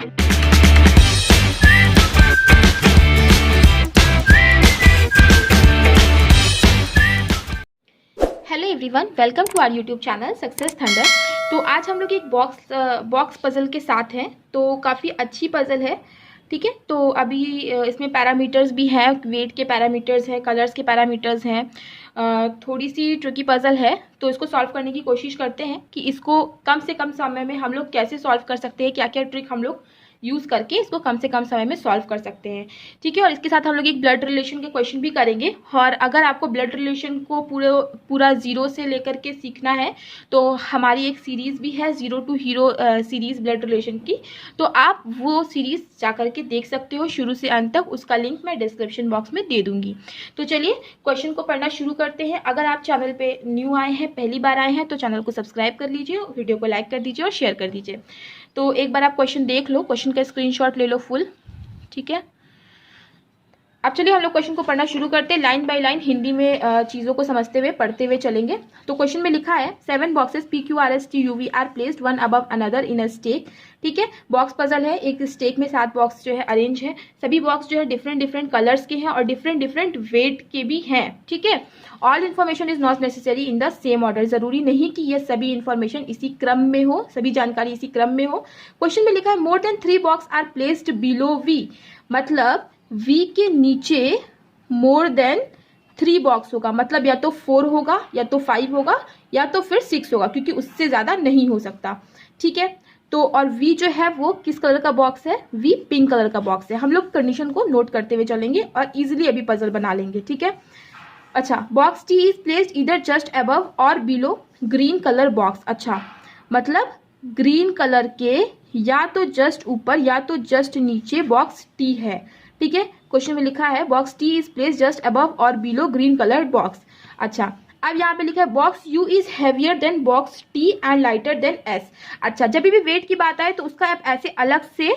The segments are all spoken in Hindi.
Hello everyone, welcome to our YouTube channel Success Thunder. तो आज हम लोग एक बॉक्स पजल के साथ हैं। तो काफ़ी अच्छी पजल है, ठीक है। तो अभी इसमें पैरामीटर्स भी हैं, वेट के पैरामीटर्स हैं, कलर्स के पैरामीटर्स हैं। थोड़ी सी ट्रिकी पजल है, तो इसको सॉल्व करने की कोशिश करते हैं कि इसको कम से कम समय में हम लोग कैसे सॉल्व कर सकते हैं, क्या क्या ट्रिक हम लोग यूज़ करके इसको कम से कम समय में सॉल्व कर सकते हैं, ठीक है। और इसके साथ हम लोग एक ब्लड रिलेशन के क्वेश्चन भी करेंगे। और अगर आपको ब्लड रिलेशन को पूरा जीरो से लेकर के सीखना है तो हमारी एक सीरीज़ भी है, zero to hero series blood relation की। तो आप वो सीरीज़ जा करके देख सकते हो शुरू से अंत तक, उसका लिंक मैं डिस्क्रिप्शन बॉक्स में दे दूँगी। तो चलिए क्वेश्चन को पढ़ना शुरू करते हैं। अगर आप चैनल पर न्यू आए हैं, पहली बार आए हैं, तो चैनल को सब्सक्राइब कर लीजिए, वीडियो को लाइक कर दीजिए और शेयर कर दीजिए। तो एक बार आप क्वेश्चन देख लो, क्वेश्चन का स्क्रीनशॉट ले लो फुल, ठीक है। अब चलिए हम लोग क्वेश्चन को पढ़ना शुरू करते हैं। लाइन बाय लाइन हिंदी में चीज़ों को समझते हुए पढ़ते हुए चलेंगे। तो क्वेश्चन में लिखा है 7 boxes PQRSTUV are placed one above another in a stack, ठीक है। बॉक्स पजल है, एक स्टेक में 7 बॉक्स जो है अरेंज है। सभी बॉक्स जो है डिफरेंट डिफरेंट कलर्स के हैं और डिफरेंट डिफरेंट वेट के भी हैं, ठीक है। All information is not necessary in the same order, जरूरी नहीं कि ये सभी इन्फॉर्मेशन इसी क्रम में हो, सभी जानकारी इसी क्रम में हो। क्वेश्चन में लिखा है more than 3 box are placed below V, मतलब V के नीचे मोर देन 3 बॉक्स होगा, मतलब या तो 4 होगा, या तो 5 होगा, या तो फिर 6 होगा, क्योंकि उससे ज्यादा नहीं हो सकता, ठीक है। तो और V जो है वो किस कलर का बॉक्स है? V पिंक कलर का बॉक्स है। हम लोग कंडीशन को नोट करते हुए चलेंगे और इजिली अभी पजल बना लेंगे, ठीक है। अच्छा, बॉक्स T इज प्लेस्ड इधर जस्ट अबव और बिलो ग्रीन कलर बॉक्स। अच्छा, मतलब ग्रीन कलर के या तो जस्ट ऊपर या तो जस्ट नीचे बॉक्स T है, ठीक है। क्वेश्चन में लिखा है box T is place just above और बिलो ग्रीन कलर्ड बॉक्स। अच्छा, अब यहाँ पे लिखा है box U is heavier than box T and lighter than S। अच्छा, जब भी वेट की बात आए तो उसका आप ऐसे अलग से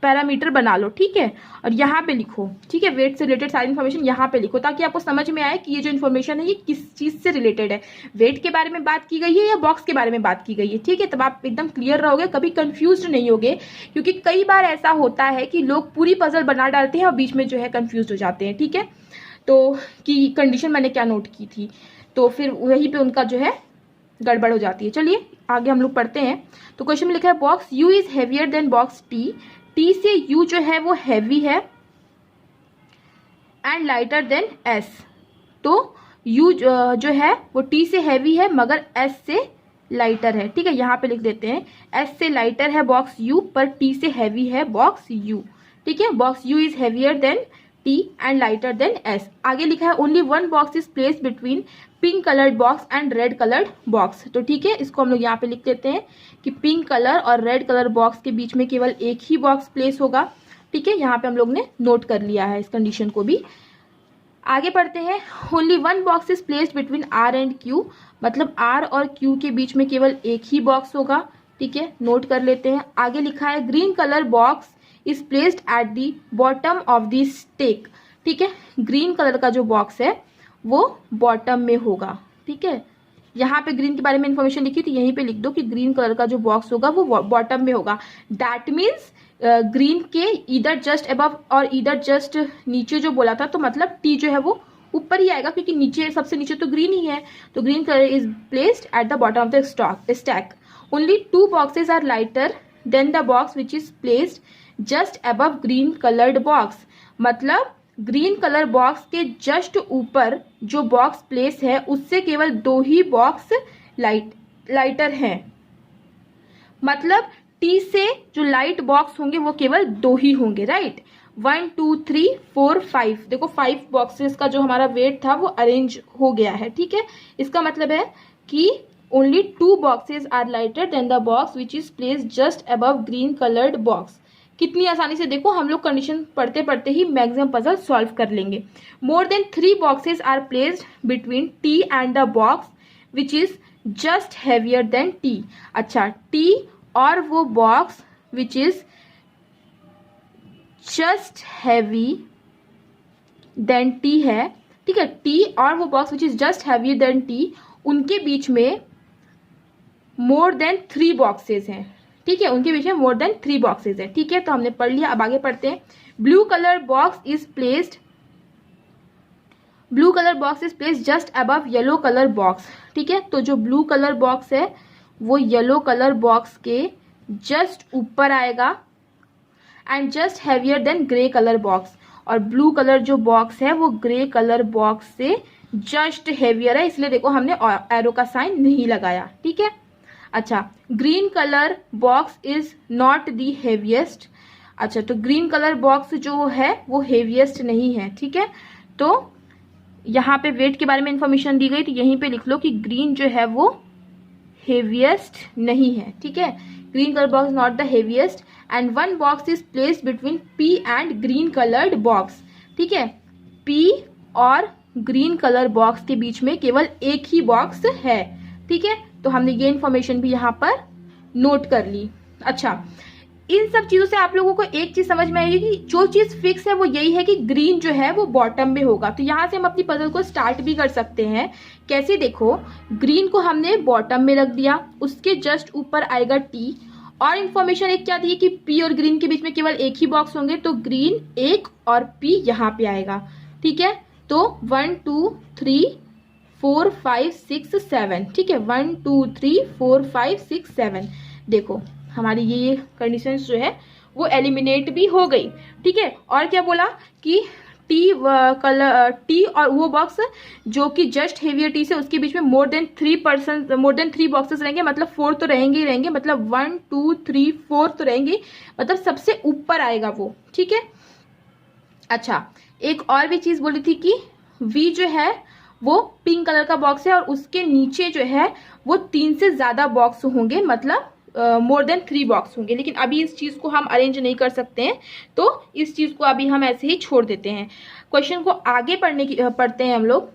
पैरामीटर बना लो, ठीक है, और यहाँ पे लिखो, ठीक है। वेट से रिलेटेड सारी इन्फॉर्मेशन यहाँ पे लिखो ताकि आपको समझ में आए कि ये जो इन्फॉर्मेशन है ये किस चीज से रिलेटेड है, वेट के बारे में बात की गई है या बॉक्स के बारे में बात की गई है, ठीक है। तब आप एकदम क्लियर रहोगे, कभी कंफ्यूज नहीं होगे, क्योंकि कई बार ऐसा होता है कि लोग पूरी पजल बना डालते हैं और बीच में जो है कंफ्यूज हो जाते हैं, ठीक है। तो कि कंडीशन मैंने क्या नोट की थी, तो फिर वहीं पे उनका जो है गड़बड़ हो जाती है। चलिए आगे हम लोग पढ़ते हैं। तो क्वेश्चन में लिखा है box U is heavier than box T, T से U जो है वो हैवी है एंड लाइटर देन S। तो U जो है वो T से हैवी है मगर S से लाइटर है, ठीक है। यहाँ पे लिख देते हैं S से लाइटर है बॉक्स U पर T से हैवी है बॉक्स U, ठीक है। Box U is heavier than T and lighter than S। आगे लिखा है only one box is placed between pink coloured box and red coloured box. तो ठीक है, इसको हम लोग यहाँ पे लिख देते हैं कि पिंक कलर और रेड कलर बॉक्स के बीच में केवल एक ही बॉक्स प्लेस होगा, ठीक है। यहाँ पे हम लोग ने नोट कर लिया है इस कंडीशन को भी। आगे पढ़ते हैं only one box is placed between R and Q, मतलब R और Q के बीच में केवल एक ही बॉक्स होगा, ठीक है, नोट कर लेते हैं। आगे लिखा है green colour box is placed at the bottom of the stack, ठीक है। ग्रीन कलर का जो बॉक्स है वो बॉटम में होगा, ठीक है। यहाँ पे ग्रीन के बारे में इंफॉर्मेशन लिखी थी, यहीं पे लिख दो कि ग्रीन कलर का जो बॉक्स होगा वो बॉटम में होगा। दैट मीन्स ग्रीन के इधर जस्ट अबव और इधर जस्ट नीचे जो बोला था, तो मतलब T जो है वो ऊपर ही आएगा, क्योंकि नीचे सबसे नीचे तो ग्रीन ही है। तो green colour is placed at the bottom of the stack. Only 2 boxes are lighter than the box which is placed just above green coloured box, मतलब ग्रीन कलर बॉक्स के जस्ट ऊपर जो बॉक्स प्लेस है उससे केवल 2 ही बॉक्स लाइटर हैं, मतलब T से जो लाइट बॉक्स होंगे वो केवल 2 ही होंगे, राइट। 1 2 3 4 5, देखो 5 बॉक्सेस का जो हमारा वेट था वो अरेंज हो गया है, ठीक है। इसका मतलब है कि only 2 boxes are lighter than the box which is placed just above green coloured box. कितनी आसानी से, देखो हम लोग कंडीशन पढ़ते पढ़ते ही मैक्सिमम पजल सॉल्व कर लेंगे। More than 3 boxes are placed between T and the box which is just heavier than T। अच्छा, T और वो box which is just heavy than T है, ठीक है। T और वो box which is just heavier than T, उनके बीच में मोर देन 3 बॉक्सेस हैं, ठीक है, उनके बीच में मोर देन 3 बॉक्सेज है। ठीक है, तो हमने पढ़ लिया। अब आगे पढ़ते हैं। Blue colour box is placed just above yellow colour box. ठीक है, तो जो ब्लू कलर बॉक्स है वो येलो कलर बॉक्स के जस्ट ऊपर आएगा and just heavier then grey colour box. और ब्लू कलर जो बॉक्स है वो ग्रे कलर बॉक्स से जस्ट हैवियर है, इसलिए देखो हमने एरो का साइन नहीं लगाया। ठीक है, अच्छा, green colour box is not the heaviest. अच्छा, तो ग्रीन कलर बॉक्स जो है वो हेविएस्ट नहीं है। ठीक है, तो यहाँ पे वेट के बारे में इंफॉर्मेशन दी गई, तो यहीं पे लिख लो कि ग्रीन जो है वो हेविएस्ट नहीं है। ठीक है, green colour box not the heaviest and one box is placed between P and green coloured box. ठीक है, पी और ग्रीन कलर बॉक्स के बीच में केवल एक ही बॉक्स है। ठीक है, तो हमने ये इन्फॉर्मेशन भी यहाँ पर नोट कर ली। अच्छा, इन सब चीजों से आप लोगों को एक चीज समझ में आएगी कि जो चीज फिक्स है वो यही है कि ग्रीन जो है वो बॉटम में होगा। तो यहाँ से हम अपनी पजल को स्टार्ट भी कर सकते हैं। कैसे, देखो, ग्रीन को हमने बॉटम में रख दिया, उसके जस्ट ऊपर आएगा टी, और इन्फॉर्मेशन एक क्या दी कि पी और ग्रीन के बीच में केवल एक ही बॉक्स होंगे, तो ग्रीन एक और पी यहाँ पे आएगा। ठीक है, तो 1 2 3 4 5 6 7। ठीक है, 1 2 3 4 5 6 7। देखो हमारी ये कंडीशंस जो है वो एलिमिनेट भी हो गई। ठीक है, और क्या बोला कि टी टी और वो बॉक्स जो कि जस्ट हेवियर टी से उसके बीच में मोर देन 3 बॉक्सेस रहेंगे, मतलब 4 तो रहेंगे ही रहेंगे, मतलब 1 2 3 4 तो रहेंगे, मतलब सबसे ऊपर आएगा वो। ठीक है, अच्छा, एक और भी चीज बोली थी कि वी जो है वो पिंक कलर का बॉक्स है और उसके नीचे जो है वो 3 से ज्यादा बॉक्स होंगे, मतलब मोर देन 3 बॉक्स होंगे। लेकिन अभी इस चीज को हम अरेंज नहीं कर सकते हैं, तो इस चीज को अभी हम ऐसे ही छोड़ देते हैं। क्वेश्चन को आगे पढ़ते हैं हम लोग।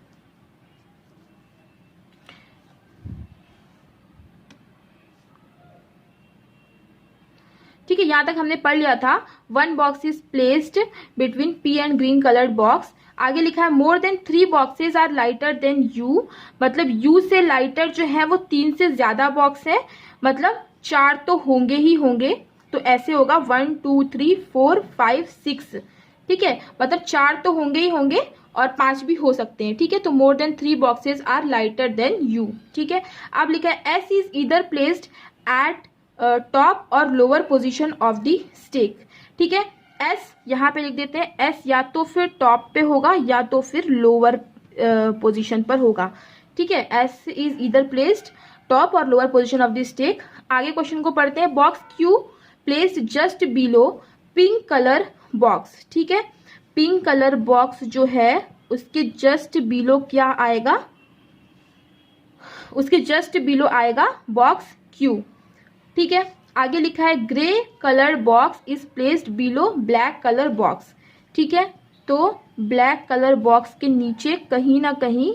ठीक है, यहां तक हमने पढ़ लिया था। 1 box is placed between P and green coloured box. आगे लिखा है more than 3 boxes are lighter than U, मतलब यू से लाइटर जो है वो 3 से ज्यादा बॉक्स है, मतलब 4 तो होंगे ही होंगे। तो ऐसे होगा 1 2 3 4 5 6। ठीक है, मतलब 4 तो होंगे ही होंगे और 5 भी हो सकते हैं। ठीक है, तो more than 3 boxes are lighter than U. ठीक है, अब लिखा है S is either placed at top और lower position of the stick. ठीक है, एस यहाँ पे लिख देते हैं, एस या तो फिर टॉप पे होगा या तो फिर लोअर पोजिशन पर होगा। ठीक है, S is either placed top और lower position of the stick. आगे क्वेश्चन को पढ़ते हैं। Box Q placed just below pink colour box. ठीक है, पिंक कलर बॉक्स जो है उसके जस्ट बिलो क्या आएगा, उसके जस्ट बिलो आएगा बॉक्स क्यू। ठीक है, आगे लिखा है grey colour box is placed below black colour box. ठीक है, तो ब्लैक कलर बॉक्स के नीचे कहीं ना कहीं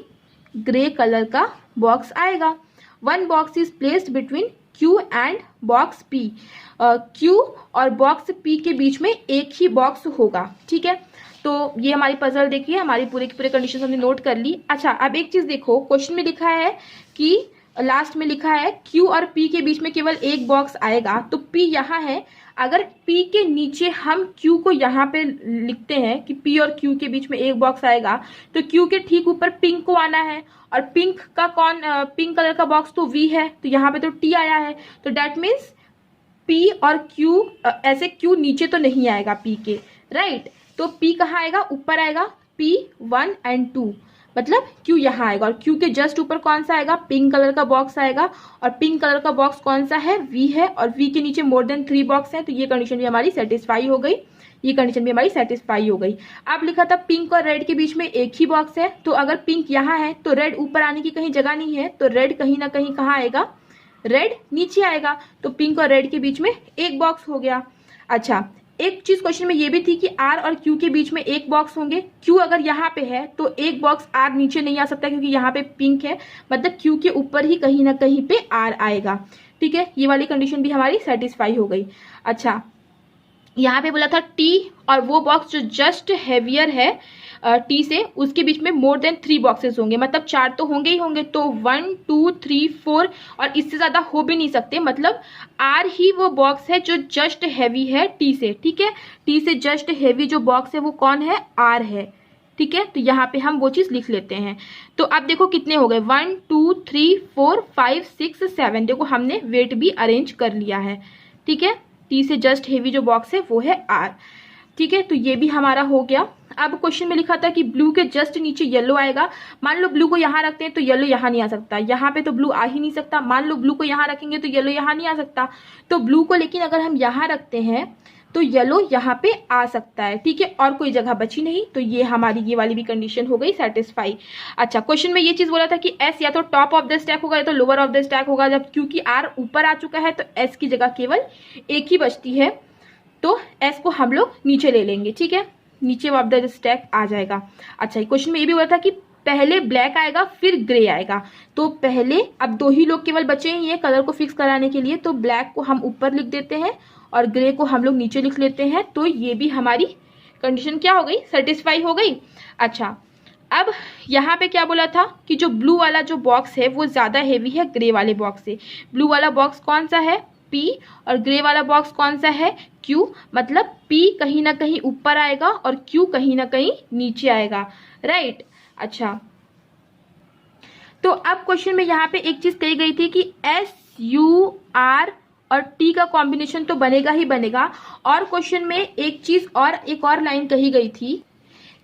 ग्रे कलर का बॉक्स आएगा। 1 box is placed between Q and box P. Q और बॉक्स पी के बीच में एक ही बॉक्स होगा। ठीक है, तो ये हमारी पजल देखिए, हमारी पूरे की पूरे कंडीशन हमने नोट कर ली। अच्छा, अब एक चीज देखो, क्वेश्चन में लिखा है कि लास्ट में लिखा है Q और P के बीच में केवल एक बॉक्स आएगा, तो P यहाँ है। अगर P के नीचे हम Q को यहाँ पे लिखते हैं कि P और Q के बीच में एक बॉक्स आएगा, तो Q के ठीक ऊपर पिंक को आना है, और पिंक का पिंक कलर का बॉक्स तो V है, तो यहाँ पे तो T आया है, तो डेट मीन्स P और Q, ऐसे Q नीचे तो नहीं आएगा P के, राइट। तो P कहाँ आएगा, ऊपर आएगा, P1 एंड 2, मतलब Q यहाँ आएगा, और Q के जस्ट ऊपर कौन सा आएगा, पिंक कलर का बॉक्स आएगा, और पिंक कलर का बॉक्स कौन सा है, V है, और V के नीचे मोर देन 3 बॉक्स है, तो ये कंडीशन भी हमारी सेटिस्फाई हो गई, ये कंडीशन भी हमारी सेटिस्फाई हो गई। अब लिखा था पिंक और रेड के बीच में एक ही बॉक्स है, तो अगर पिंक यहाँ है तो रेड ऊपर आने की कहीं जगह नहीं है, तो रेड कहीं ना कहीं कहाँ आएगा, रेड नीचे आएगा, तो पिंक और रेड के बीच में एक बॉक्स हो गया। अच्छा, एक चीज क्वेश्चन में ये भी थी कि R और Q के बीच में एक बॉक्स होंगे। Q अगर यहाँ पे है तो एक बॉक्स R नीचे नहीं आ सकता, क्योंकि यहाँ पे पिंक है, मतलब Q के ऊपर ही कहीं ना कहीं पे R आएगा। ठीक है, ये वाली कंडीशन भी हमारी सेटिस्फाई हो गई। अच्छा, यहाँ पे बोला था T और वो बॉक्स जो जस्ट हैवियर है टी से, उसके बीच में मोर देन 3 बॉक्सेस होंगे, मतलब 4 तो होंगे ही होंगे। तो 1 2 3 4 और इससे ज़्यादा हो भी नहीं सकते, मतलब आर ही वो बॉक्स है जो जस्ट हैवी है टी से, ठीक है। टी से जस्ट हैवी जो बॉक्स है वो कौन है, आर है, ठीक है। तो यहाँ पे हम वो चीज़ लिख लेते हैं। तो अब देखो कितने हो गए, 1 2 3 4 5 6 7, देखो हमने वेट भी अरेंज कर लिया है, ठीक है। टी से जस्ट हेवी जो बॉक्स है वो है आर, ठीक है। तो ये भी हमारा हो गया। अब क्वेश्चन में लिखा था कि ब्लू के जस्ट नीचे येलो आएगा। मान लो ब्लू को यहाँ रखते हैं तो येलो यहाँ नहीं आ सकता, यहाँ पे तो ब्लू आ ही नहीं सकता। मान लो ब्लू को यहाँ रखेंगे तो येलो यहाँ नहीं आ सकता। तो ब्लू को लेकिन अगर हम यहाँ रखते हैं तो येलो यहाँ पे आ सकता है, ठीक है। और कोई जगह बची नहीं, तो ये हमारी ये वाली भी कंडीशन हो गई सेटिस्फाई। अच्छा, क्वेश्चन में ये चीज बोला था कि एस या तो टॉप ऑफ द स्टैक होगा या तो लोअर ऑफ द स्टैक होगा। जब क्योंकि आर ऊपर आ चुका है तो एस की जगह केवल एक ही बचती है, तो एस को हम लोग नीचे ले लेंगे, ठीक है। नीचे ऑफ द स्टैक आ जाएगा। अच्छा, क्वेश्चन में ये भी बोला था कि पहले ब्लैक आएगा फिर ग्रे आएगा। तो पहले अब 2 ही लोग केवल बचे हैं ये कलर को फिक्स कराने के लिए, तो ब्लैक को हम ऊपर लिख देते हैं और ग्रे को हम लोग नीचे लिख लेते हैं। तो ये भी हमारी कंडीशन क्या हो गई, सेटिस्फाई हो गई। अच्छा, अब यहाँ पे क्या बोला था कि जो ब्लू वाला जो बॉक्स है वो ज़्यादा हेवी है ग्रे वाले बॉक्स से। ब्लू वाला बॉक्स कौन सा है, P, और ग्रे वाला बॉक्स कौन सा है, Q। मतलब P कहीं ना कहीं ऊपर आएगा और Q कहीं ना कहीं नीचे आएगा, राइट। अच्छा, तो अब क्वेश्चन में यहाँ पे एक चीज कही गई थी कि SUR और T का कॉम्बिनेशन तो बनेगा ही बनेगा। और क्वेश्चन में एक चीज और, एक और लाइन कही गई थी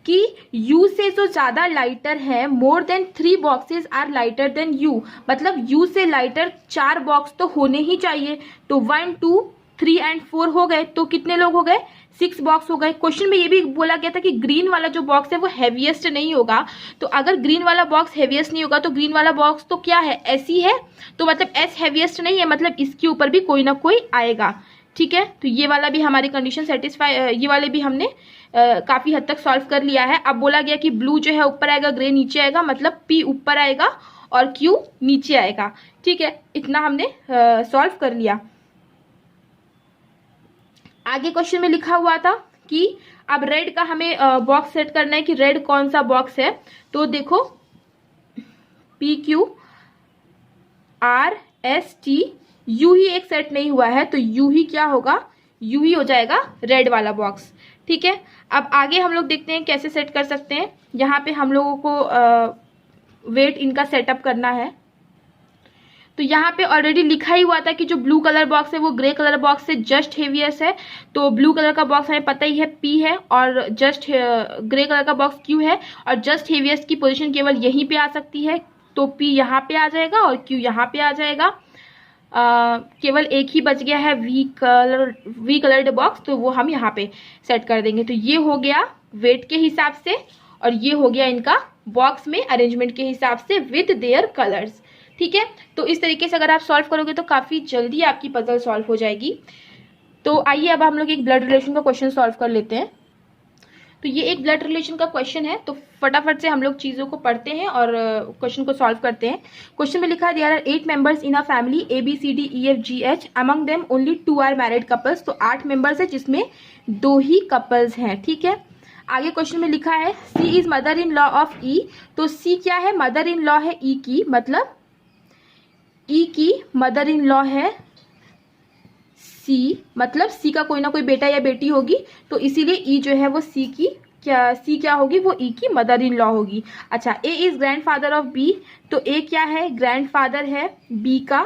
कि U से जो ज्यादा लाइटर है, more than 3 boxes are lighter than U, मतलब U से लाइटर 4 बॉक्स तो होने ही चाहिए। तो 1 2 3 एंड 4 हो गए, तो कितने लोग हो गए, 6 बॉक्स हो गए। क्वेश्चन में ये भी बोला गया था कि ग्रीन वाला जो बॉक्स है वो हैवीएस्ट नहीं होगा। तो अगर ग्रीन वाला बॉक्स हैवीएस्ट नहीं होगा तो ग्रीन वाला बॉक्स तो क्या है, एस ही है। तो मतलब एस हैवीएस्ट नहीं है, मतलब इसके ऊपर भी कोई ना कोई आएगा, ठीक है। तो ये वाला भी हमारी कंडीशन सेटिस्फाई, ये वाले भी हमने काफी हद तक सॉल्व कर लिया है। अब बोला गया कि ब्लू जो है ऊपर आएगा, ग्रे नीचे आएगा, मतलब P ऊपर आएगा और Q नीचे आएगा, ठीक है। इतना हमने सॉल्व कर लिया। आगे क्वेश्चन में लिखा हुआ था कि अब रेड का हमें बॉक्स सेट करना है कि रेड कौन सा बॉक्स है। तो देखो PQ RST U ही एक सेट नहीं हुआ है, तो U ही क्या होगा, U ही हो जाएगा रेड वाला बॉक्स, ठीक है। अब आगे हम लोग देखते हैं कैसे सेट कर सकते हैं। यहाँ पे हम लोगों को वेट इनका सेटअप करना है। तो यहाँ पे ऑलरेडी लिखा ही हुआ था कि जो ब्लू कलर बॉक्स है वो ग्रे कलर बॉक्स से जस्ट हेवीएस्ट है। तो ब्लू कलर का बॉक्स हमें पता ही है P है, और जस्ट ग्रे कलर का बॉक्स Q है, और जस्ट हेवीएस्ट की पोजीशन केवल यहीं पे आ सकती है। तो P यहाँ पे आ जाएगा और Q यहाँ पे आ जाएगा। केवल एक ही बच गया है वी कलर्ड बॉक्स, तो वो हम यहाँ पे सेट कर देंगे। तो ये हो गया वेट के हिसाब से, और ये हो गया इनका बॉक्स में अरेंजमेंट के हिसाब से विद देयर कलर्स, ठीक है। तो इस तरीके से अगर आप सॉल्व करोगे तो काफी जल्दी आपकी पजल सॉल्व हो जाएगी। तो आइए अब हम लोग एक ब्लड रिलेशन का क्वेश्चन सॉल्व कर लेते हैं। तो ये एक ब्लड रिलेशन का क्वेश्चन है, तो फटाफट से हम लोग चीजों को पढ़ते हैं और क्वेश्चन को सॉल्व करते हैं। क्वेश्चन में लिखा है there are 8 members in a family ABCDEFGH, among them only 2 are married couples. तो 8 मेंबर्स है जिसमें 2 ही कपल्स हैं, ठीक है। आगे क्वेश्चन में लिखा है C is mother in law of E। तो C क्या है, मदर इन लॉ है E की, मतलब E की मदर इन लॉ है C, मतलब C का कोई ना कोई बेटा या बेटी होगी, तो इसीलिए E जो है वो C क्या होगी, वो E की मदर इन लॉ होगी। अच्छा, A is grandfather of B। तो A क्या है, ग्रैंडफादर है B का।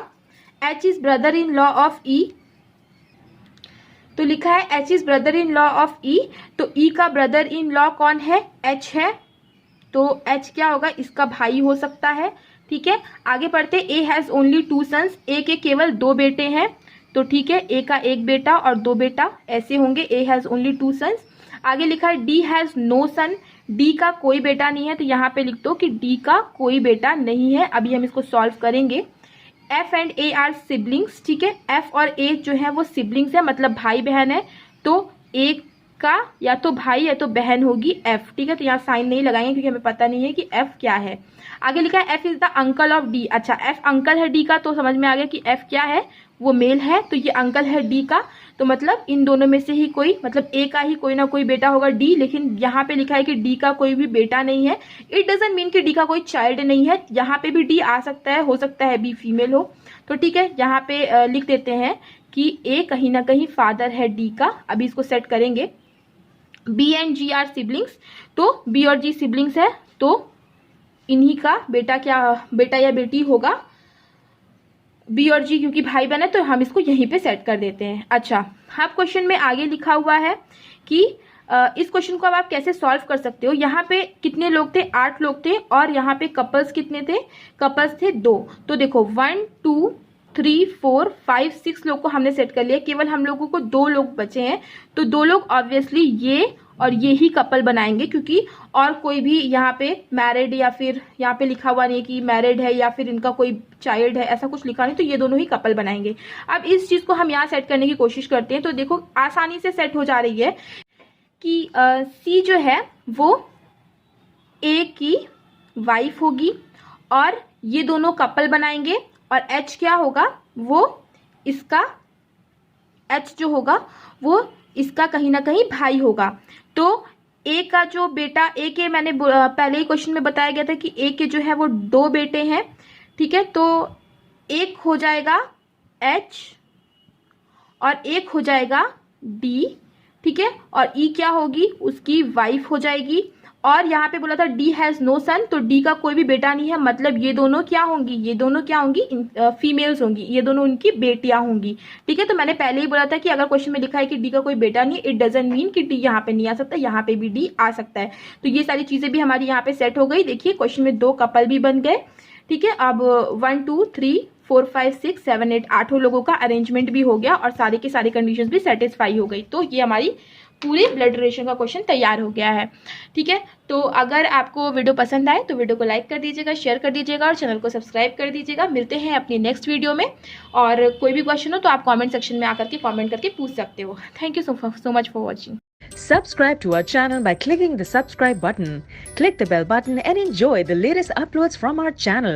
H is brother in law of E। तो लिखा है H is brother in law of E। तो E का ब्रदर इन लॉ कौन है, H है। तो H क्या होगा, इसका भाई हो सकता है, ठीक है। आगे पढ़ते, A has only 2 sons. A के केवल 2 बेटे हैं, तो ठीक है, A का 1 बेटा और 2 बेटा ऐसे होंगे। A has only 2 sons. आगे लिखा है D has no son. D का कोई बेटा नहीं है, तो यहाँ पे लिख दो कि D का कोई बेटा नहीं है। अभी हम इसको सॉल्व करेंगे। F and A are siblings, ठीक है। F और A जो है वो सिबलिंग्स है, मतलब भाई बहन है। तो A का या तो भाई या तो बहन होगी F, ठीक है। तो यहाँ साइन नहीं लगाएंगे क्योंकि हमें पता नहीं है कि F क्या है। आगे लिखा है F is the uncle of D। अच्छा, F अंकल है D का, तो समझ में आ गया कि F क्या है, वो मेल है, तो ये अंकल है D का। तो मतलब इन दोनों में से ही कोई, मतलब ए का ही कोई ना कोई बेटा होगा डी, लेकिन यहाँ पे लिखा है कि डी का कोई भी बेटा नहीं है। इट डजंट मीन कि डी का कोई चाइल्ड नहीं है, यहाँ पे भी डी आ सकता है, हो सकता है बी फीमेल हो। तो ठीक है, यहाँ पे लिख देते हैं कि ए कहीं ना कहीं फादर है डी का। अभी इसको सेट करेंगे। B and G are siblings, तो बी और जी सिबलिंग्स है, तो इन्हीं का बेटा या बेटी होगा। बी और जी क्योंकि भाई बहन है, तो हम इसको यहीं पे सेट कर देते हैं। अच्छा, अब क्वेश्चन में आगे लिखा हुआ है कि इस क्वेश्चन को अब आप कैसे सॉल्व कर सकते हो। यहाँ पे कितने लोग थे, 8 लोग थे, और यहाँ पे कपल्स कितने थे, कपल्स थे 2। तो देखो 1 2 3 4 5 6 लोग को हमने सेट कर लिया, केवल हम लोगों को 2 लोग बचे हैं। तो 2 लोग ऑब्वियसली ये और ये ही कपल बनाएंगे, क्योंकि और कोई भी यहाँ पे मैरिड या फिर यहाँ पे लिखा हुआ नहीं कि मैरिड है या फिर इनका कोई चाइल्ड है, ऐसा कुछ लिखा नहीं, तो ये दोनों ही कपल बनाएंगे। अब इस चीज को हम यहाँ सेट करने की कोशिश करते हैं। तो देखो आसानी से सेट हो जा रही है कि सी जो है वो ए की वाइफ होगी और ये दोनों कपल बनाएंगे, और एच क्या होगा, वो इसका, एच जो होगा वो इसका कहीं ना कहीं भाई होगा। तो ए का जो बेटा, ए के मैंने पहले ही क्वेश्चन में बताया गया था कि ए के जो है वो 2 बेटे हैं, ठीक है। तो एक हो जाएगा एच और एक हो जाएगा डी, ठीक है। और ई क्या होगी, उसकी वाइफ हो जाएगी। और यहाँ पे बोला था डी हैज नो सन, तो डी का कोई भी बेटा नहीं है, मतलब ये दोनों क्या होंगी, ये दोनों क्या होंगी, फीमेल्स होंगी, ये दोनों उनकी बेटियां होंगी, ठीक है। तो मैंने पहले ही बोला था कि अगर क्वेश्चन में लिखा है कि डी का कोई बेटा नहीं, इट डजंट मीन कि डी यहाँ पे नहीं आ सकता, यहाँ पे भी डी आ सकता है। तो ये सारी चीजें भी हमारी यहाँ पे सेट हो गई। देखिए क्वेश्चन में 2 कपल भी बन गए, ठीक है। अब 1 2 3 4 5 6 7 8 8 लोगों का अरेंजमेंट भी हो गया और सारे के सारे कंडीशंस भी सेटिस्फाई हो गई। तो ये हमारी पूरे ब्लड रिलेशन का क्वेश्चन तैयार हो गया है, ठीक है। तो अगर आपको वीडियो पसंद आए तो वीडियो को लाइक कर दीजिएगा, शेयर कर दीजिएगा और चैनल को सब्सक्राइब कर दीजिएगा। मिलते हैं अपनी नेक्स्ट वीडियो में, और कोई भी क्वेश्चन हो तो आप कमेंट सेक्शन में आकर के कमेंट करके पूछ सकते हो। Thank you so much for watching. Subscribe to our channel by clicking the subscribe button. Click the bell button and enjoy the latest uploads from our channel.